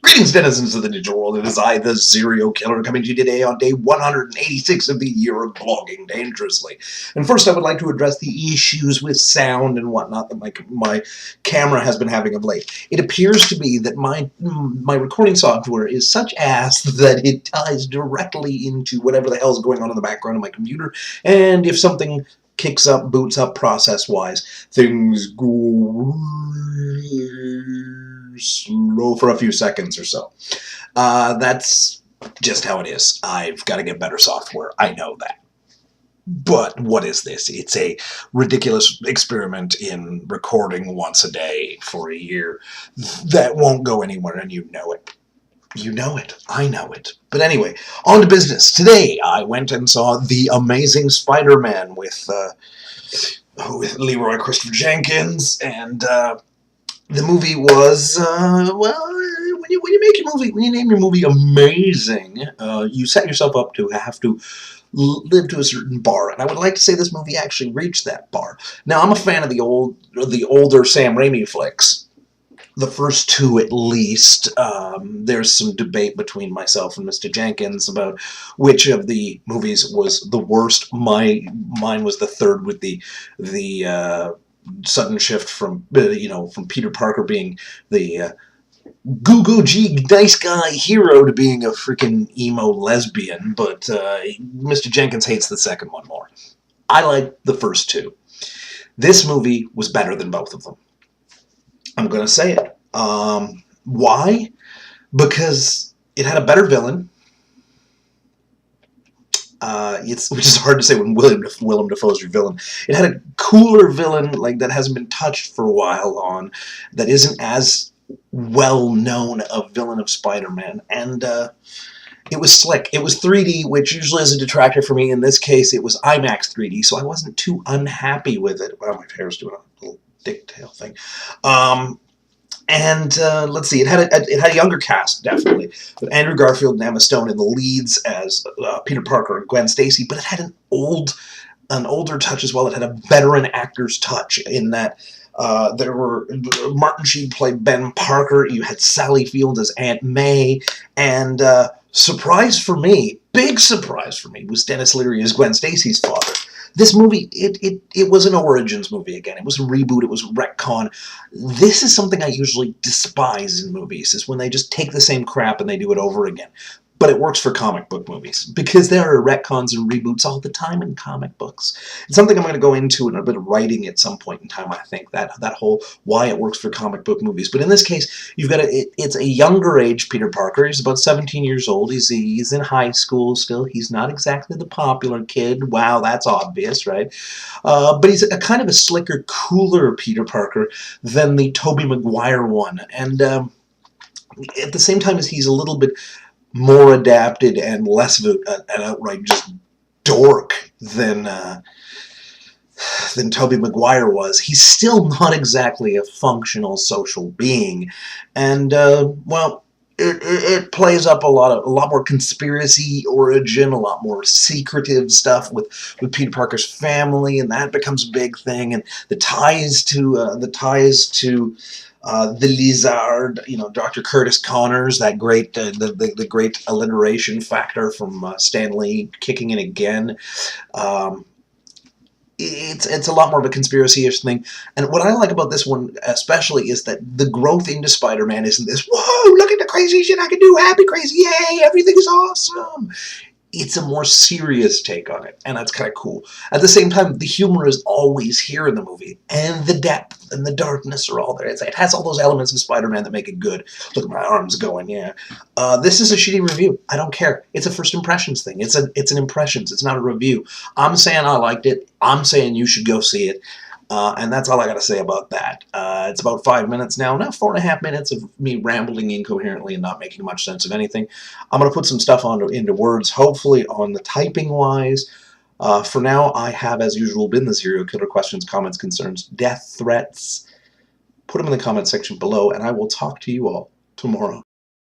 Greetings, denizens of the digital world. It is I, the Serial Killer, coming to you today on day 186 of the year of blogging dangerously. And first, I would like to address the issues with sound and whatnot that my camera has been having of late. It appears to be that my recording software is such ass that it ties directly into whatever the hell is going on in the background of my computer, and if something kicks up, boots up process-wise, things go slow for a few seconds or so. That's just how it is. I've got to get better software. I know that. But what is this? It's a ridiculous experiment in recording once a day for a year that won't go anywhere, and you know it. You know it. I know it. But anyway, on to business. Today, I went and saw The Amazing Spider-Man with Leroy Christopher Jenkins, and the movie was, well, when you make your movie, when you name your movie Amazing, you set yourself up to have to live to a certain bar, and I would like to say this movie actually reached that bar. Now, I'm a fan of the older Sam Raimi flicks, the first two at least. There's some debate between myself and Mr. Jenkins about which of the movies was the worst. Mine was the third, with the sudden shift from from Peter Parker being the goo gee nice guy hero to being a freaking emo lesbian, but Mr. Jenkins hates the second one more. I like the first two. This movie was better than both of them. I'm gonna say it. Why? Because it had a better villain. Which is hard to say when Willem Dafoe's your villain. It had a cooler villain, like, that hasn't been touched for a while on, that isn't as well known a villain of Spider-Man, and it was slick. It was 3D, which usually is a detractor for me. In this case, it was IMAX 3D, so I wasn't too unhappy with it. Wow, my hair's doing a little dick tail thing. And let's see, it had a younger cast, definitely, with Andrew Garfield and Emma Stone in the leads as Peter Parker and Gwen Stacy. But it had an older touch as well. It had a veteran actor's touch in that there were Martin Sheen played Ben Parker. You had Sally Field as Aunt May, and surprise for me, big surprise for me, was Dennis Leary as Gwen Stacy's father. This movie, it was an origins movie again. It was a reboot. It was retcon. This is something I usually despise in movies, is when they just take the same crap and they do it over again. But it works for comic book movies, because there are retcons and reboots all the time in comic books. It's something I'm going to go into in a bit of writing at some point in time, I think, that whole why it works for comic book movies. But in this case, you've got it's a younger age Peter Parker. He's about 17 years old. He's in high school still. He's not exactly the popular kid. Wow, that's obvious, right? But he's a kind of a slicker, cooler Peter Parker than the Tobey Maguire one. And at the same time as he's a little bit more adapted and less of an outright just dork than Tobey Maguire was, he's still not exactly a functional social being. And well, it plays up a lot more conspiracy origin, a lot more secretive stuff with Peter Parker's family, and that becomes a big thing. And the ties to the Lizard, Dr. Curtis Connors, that great, the great alliteration factor from Stan Lee kicking in again. It's a lot more of a conspiracy-ish thing. And what I like about this one especially is that the growth into Spider-Man isn't this, whoa, look at the crazy shit I can do, happy crazy, yay, everything is awesome. It's a more serious take on it, and that's kind of cool. At the same time, the humor is always here in the movie, and the depth and the darkness are all there. It has all those elements of Spider-Man that make it good. Look at my arms going, yeah. This is a shitty review. I don't care. It's a first impressions thing. It's an impressions. It's not a review. I'm saying I liked it. I'm saying you should go see it. And that's all I got to say about that. It's about 5 minutes now. 4.5 minutes of me rambling incoherently and not making much sense of anything. I'm going to put some stuff into words, hopefully on the typing-wise. For now, I have, as usual, been the Serial Killer. Questions, comments, concerns, death threats. Put them in the comment section below, and I will talk to you all tomorrow.